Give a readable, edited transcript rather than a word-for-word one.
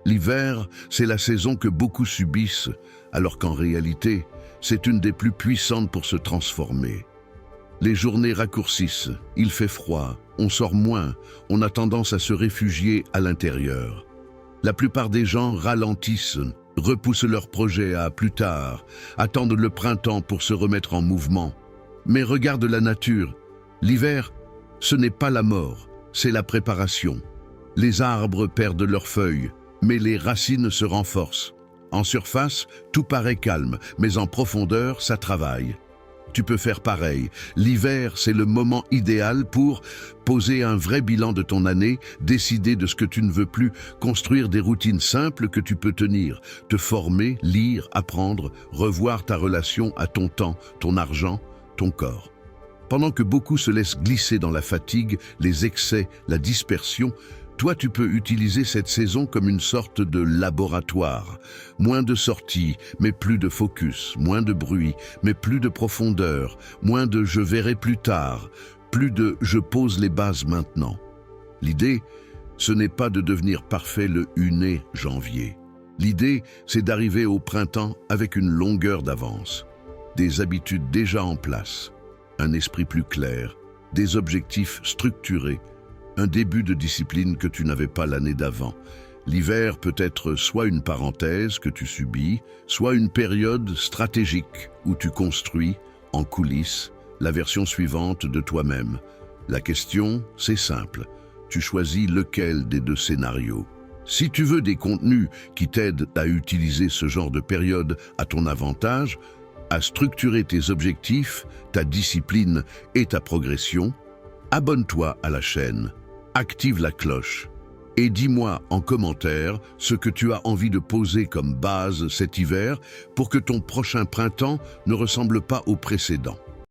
L'hiver, c'est la saison que beaucoup subissent, alors qu'en réalité, c'est une des plus puissantes pour se transformer. Les journées raccourcissent, il fait froid, on sort moins, on a tendance à se réfugier à l'intérieur. La plupart des gens ralentissent, repoussent leurs projets à plus tard, attendent le printemps pour se remettre en mouvement. Mais regarde la nature, l'hiver, ce n'est pas la mort, c'est la préparation. Les arbres perdent leurs feuilles, mais les racines se renforcent. En surface, tout paraît calme, mais en profondeur, ça travaille. Tu peux faire pareil. L'hiver, c'est le moment idéal pour poser un vrai bilan de ton année, décider de ce que tu ne veux plus, construire des routines simples que tu peux tenir, te former, lire, apprendre, revoir ta relation à ton temps, ton argent, ton corps. Pendant que beaucoup se laissent glisser dans la fatigue, les excès, la dispersion, toi, tu peux utiliser cette saison comme une sorte de laboratoire. Moins de sorties, mais plus de focus, moins de bruit, mais plus de profondeur, moins de « je verrai plus tard », plus de « je pose les bases maintenant ». L'idée, ce n'est pas de devenir parfait le 1er janvier. L'idée, c'est d'arriver au printemps avec une longueur d'avance, des habitudes déjà en place, un esprit plus clair, des objectifs structurés, un début de discipline que tu n'avais pas l'année d'avant. L'hiver peut être soit une parenthèse que tu subis, soit une période stratégique où tu construis, en coulisses, la version suivante de toi-même. La question, c'est simple. Tu choisis lequel des deux scénarios. Si tu veux des contenus qui t'aident à utiliser ce genre de période à ton avantage, à structurer tes objectifs, ta discipline et ta progression, abonne-toi à la chaîne. Active la cloche et dis-moi en commentaire ce que tu as envie de poser comme base cet hiver pour que ton prochain printemps ne ressemble pas au précédent.